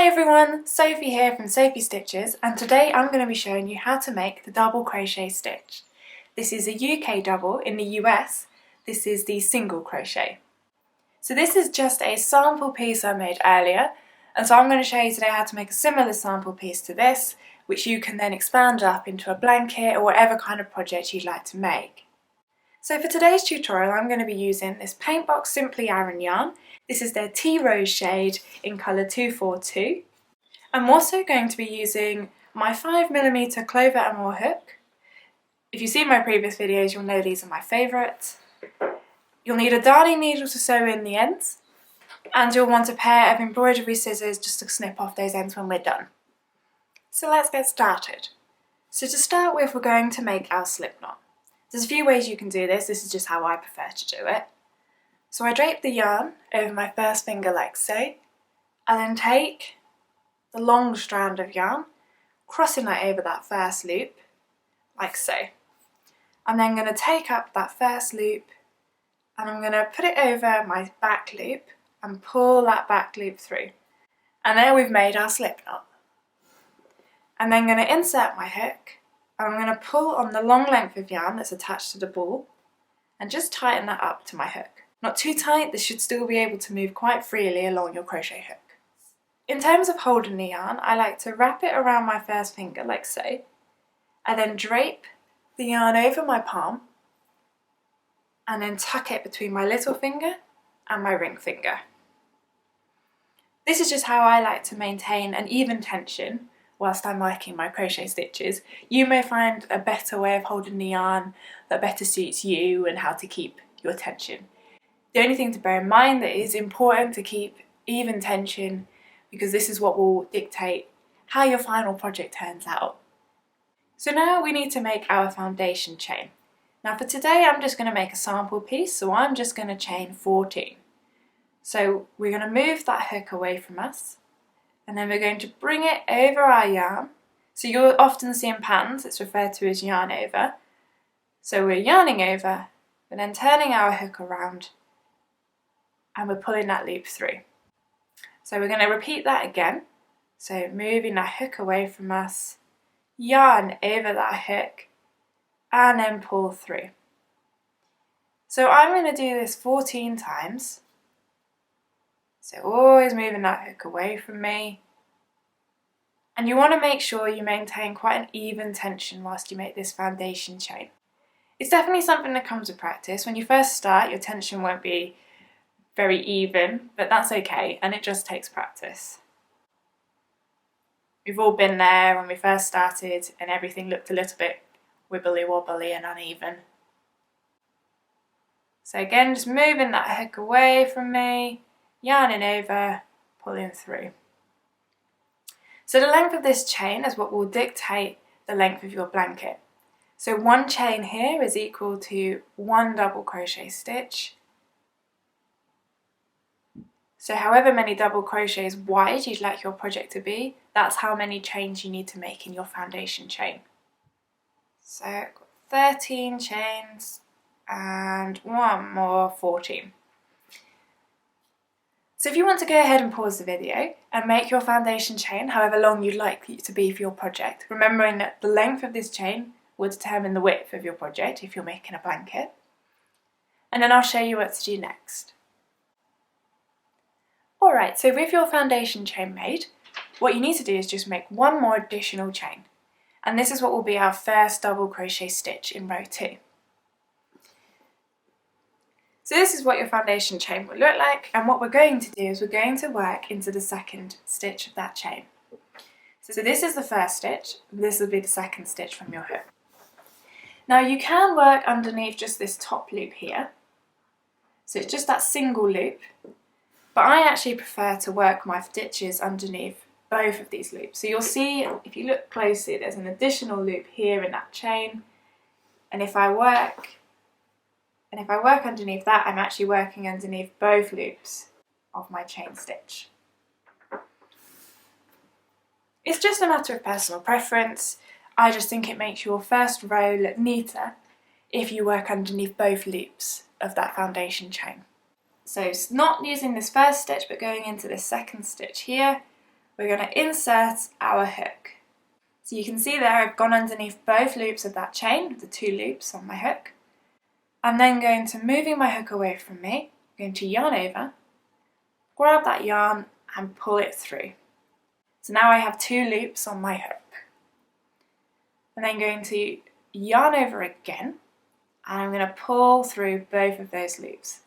Hi everyone, Sophie here from Sophie Stitches, and today I'm going to be showing you how to make the double crochet stitch. This is a UK double. In the US, this is the single crochet. So this is just a sample piece I made earlier, and so I'm going to show you today how to make a similar sample piece to this, which you can then expand up into a blanket or whatever kind of project you'd like to make. So for today's tutorial I'm going to be using this Paintbox Simply Aran yarn. This is their Tea Rose shade in colour 242. I'm also going to be using my 5mm Clover and More hook. If you've seen my previous videos you'll know these are my favourites. You'll need a darning needle to sew in the ends, and you'll want a pair of embroidery scissors just to snip off those ends when we're done. So let's get started. So to start with, we're going to make our slip knot. There's a few ways you can do this. This is just how I prefer to do it. So I drape the yarn over my first finger like so. I then take the long strand of yarn, crossing that over that first loop, like so. I'm then going to take up that first loop and I'm going to put it over my back loop and pull that back loop through. And there we've made our slip knot. I'm then going to insert my hook and I'm going to pull on the long length of yarn that's attached to the ball and just tighten that up to my hook. Not too tight, this should still be able to move quite freely along your crochet hook. In terms of holding the yarn, I like to wrap it around my first finger like so. I then drape the yarn over my palm and then tuck it between my little finger and my ring finger. This is just how I like to maintain an even tension whilst I'm working my crochet stitches. You may find a better way of holding the yarn that better suits you and how to keep your tension. The only thing to bear in mind that it is important to keep even tension, because this is what will dictate how your final project turns out. So now we need to make our foundation chain. Now for today I'm just going to make a sample piece, so I'm just going to chain 14. So we're going to move that hook away from us, and then we're going to bring it over our yarn. So you'll often see in patterns it's referred to as yarn over. So we're yarning over, but then turning our hook around and we're pulling that loop through. So we're going to repeat that again. So moving that hook away from us, yarn over that hook and then pull through. So I'm going to do this 14 times. So always moving that hook away from me. And you want to make sure you maintain quite an even tension whilst you make this foundation chain. It's definitely something that comes with practice. When you first start, your tension won't be very even, but that's okay, and it just takes practice. We've all been there when we first started and everything looked a little bit wibbly wobbly and uneven. So again, just moving that hook away from me, yarning over, pulling through. So the length of this chain is what will dictate the length of your blanket. So one chain here is equal to one double crochet stitch. So however many double crochets wide you'd like your project to be, that's how many chains you need to make in your foundation chain. So I've got 13 chains and one more 14. So if you want to go ahead and pause the video and make your foundation chain however long you'd like it to be for your project, remembering that the length of this chain will determine the width of your project if you're making a blanket. And then I'll show you what to do next. Alright, so with your foundation chain made, what you need to do is just make one more additional chain. And this is what will be our first double crochet stitch in row 2. So this is what your foundation chain will look like, and what we're going to do is we're going to work into the second stitch of that chain. So this is the first stitch, and this will be the second stitch from your hook. Now you can work underneath just this top loop here, so it's just that single loop, but I actually prefer to work my stitches underneath both of these loops. So you'll see, if you look closely, there's an additional loop here in that chain, and if I work underneath that, I'm actually working underneath both loops of my chain stitch. It's just a matter of personal preference. I just think it makes your first row look neater if you work underneath both loops of that foundation chain. So not using this first stitch but going into this second stitch here, we're going to insert our hook. So you can see there I've gone underneath both loops of that chain, the 2 loops on my hook. I'm then going to, moving my hook away from me, I'm going to yarn over, grab that yarn and pull it through. So now I have 2 loops on my hook. I'm then going to yarn over again, and I'm going to pull through both of those loops.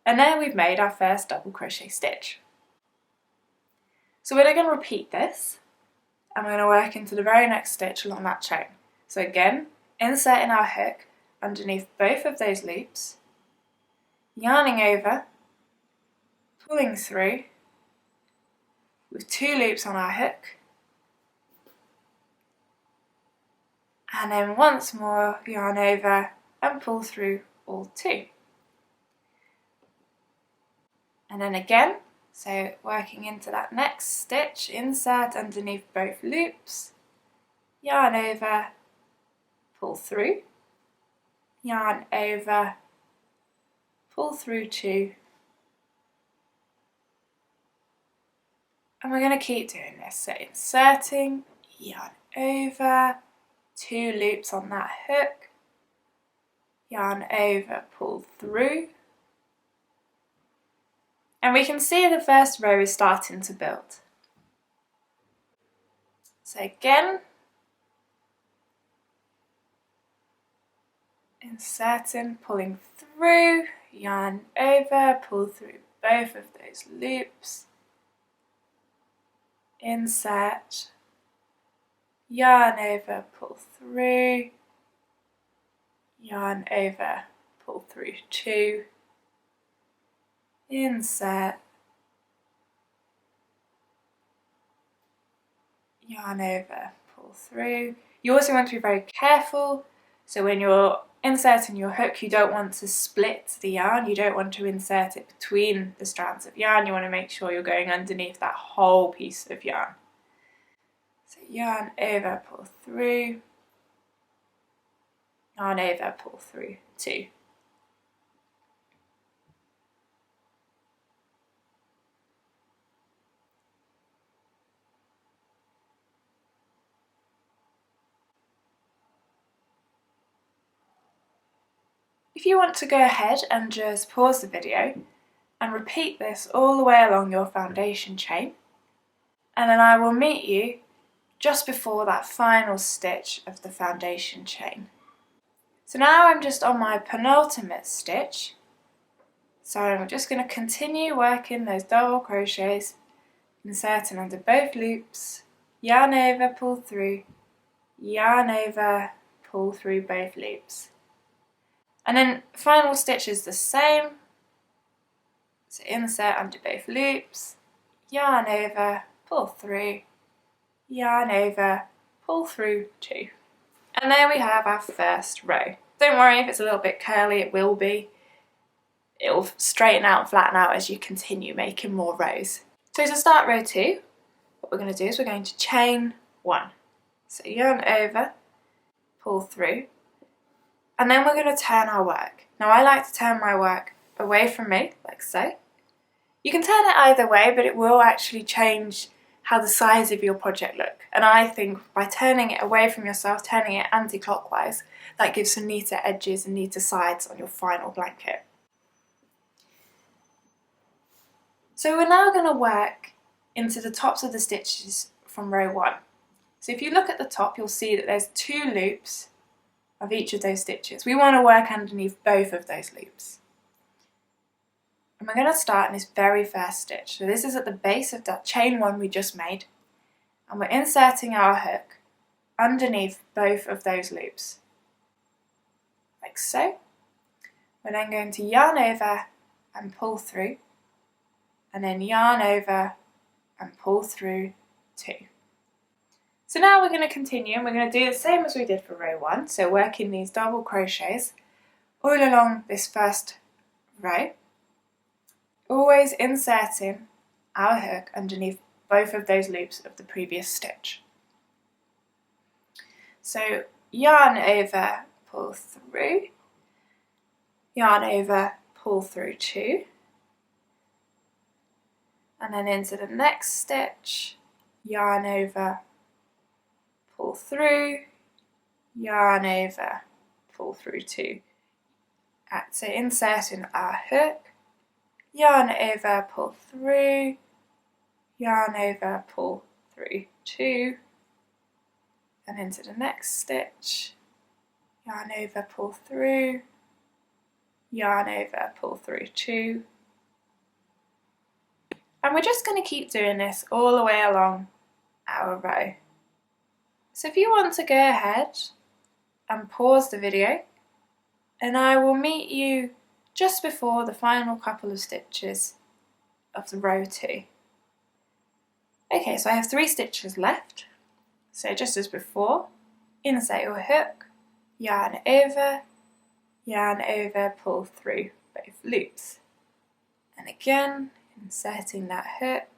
And there we've made our first double crochet stitch. So we're going to repeat this, and we're going to work into the very next stitch along that chain. So again, inserting our hook underneath both of those loops, yarning over, pulling through with 2 loops on our hook, and then once more yarn over and pull through all 2. And then again, so working into that next stitch, insert underneath both loops, yarn over, pull through, yarn over, pull through 2, and we're going to keep doing this. So inserting, yarn over, 2 loops on that hook, yarn over, pull through, and we can see the first row is starting to build. So again, inserting, pulling through, yarn over, pull through both of those loops, insert, yarn over, pull through, yarn over, pull through 2, insert, yarn over, pull through. You also want to be very careful, so when you're inserting your hook you don't want to split the yarn, you don't want to insert it between the strands of yarn, you want to make sure you're going underneath that whole piece of yarn. So yarn over, pull through, yarn over, pull through 2. If you want to go ahead and just pause the video and repeat this all the way along your foundation chain, and then I will meet you just before that final stitch of the foundation chain. So now I'm just on my penultimate stitch, so I'm just going to continue working those double crochets, inserting under both loops, yarn over, pull through, yarn over, pull through both loops. And then final stitch is the same, so insert under both loops, yarn over, pull through, yarn over, pull through 2. And there we have our first row. Don't worry if it's a little bit curly, it will be. It will straighten out and flatten out as you continue making more rows. So to start row 2, what we're going to do is we're going to chain 1. So yarn over, pull through, and then we're going to turn our work. Now I like to turn my work away from me, like so. You can turn it either way, but it will actually change how the size of your project look. And I think by turning it away from yourself, turning it anti-clockwise, that gives some neater edges and neater sides on your final blanket. So we're now going to work into the tops of the stitches from row 1. So if you look at the top, you'll see that there's 2 loops of each of those stitches. We want to work underneath both of those loops. And we're going to start in this very first stitch. So this is at the base of that chain 1 we just made, and we're inserting our hook underneath both of those loops, like so. We're then going to yarn over and pull through, and then yarn over and pull through 2. So now we're going to continue and we're going to do the same as we did for row 1, so working these double crochets all along this first row, always inserting our hook underneath both of those loops of the previous stitch. So yarn over, pull through, yarn over, pull through 2, and then into the next stitch, yarn over, pull through, yarn over, pull through 2. So inserting our hook, yarn over, pull through, yarn over, pull through 2, and into the next stitch, yarn over, pull through, yarn over, pull through 2. And we're just going to keep doing this all the way along our row. So if you want to go ahead and pause the video, and I will meet you just before the final couple of stitches of the row 2. Okay, so I have 3 stitches left. So just as before, insert your hook, yarn over, pull through both loops. And again, inserting that hook,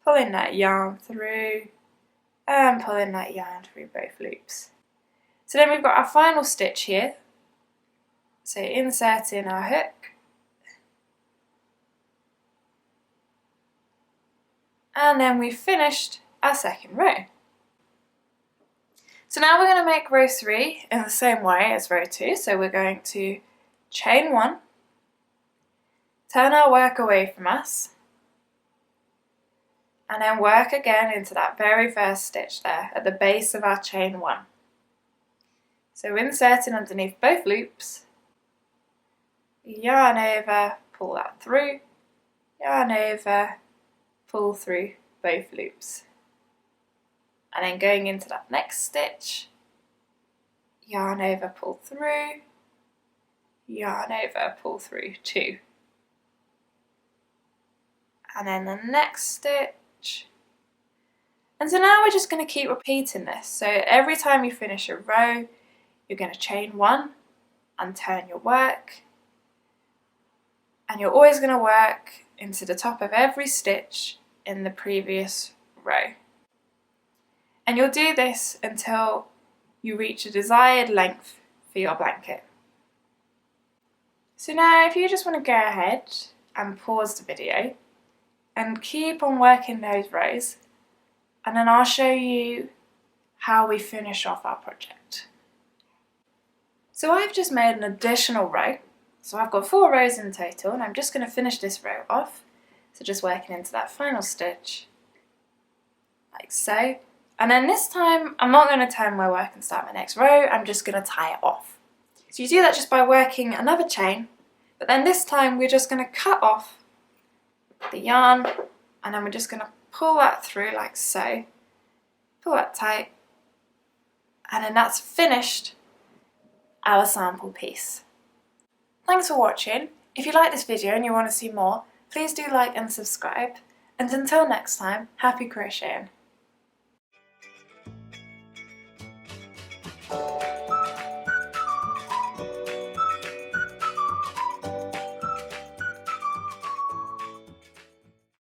pulling that yarn through, and pulling that yarn through both loops. So then we've got our final stitch here. So inserting our hook, and then we've finished our second row. So now we're going to make row 3 in the same way as row 2. So we're going to chain 1, turn our work away from us, and then work again into that very first stitch there at the base of our chain 1. So inserting underneath both loops, yarn over, pull that through, yarn over, pull through both loops. And then going into that next stitch, yarn over, pull through, yarn over, pull through 2. And then the next stitch. And so now we're just going to keep repeating this. So every time you finish a row, you're going to chain 1 and turn your work. And you're always going to work into the top of every stitch in the previous row. And you'll do this until you reach a desired length for your blanket. So now if you just want to go ahead and pause the video and keep on working those rows, and then I'll show you how we finish off our project. So I've just made an additional row. So I've got 4 rows in total, and I'm just going to finish this row off. So just working into that final stitch, like so. And then this time, I'm not going to turn my work and start my next row, I'm just going to tie it off. So you do that just by working another chain, but then this time we're just going to cut off the yarn, and then we're just going to pull that through like so. Pull that tight, and then that's finished our sample piece. Thanks for watching. If you like this video and you want to see more, please do like and subscribe. And until next time, happy crocheting!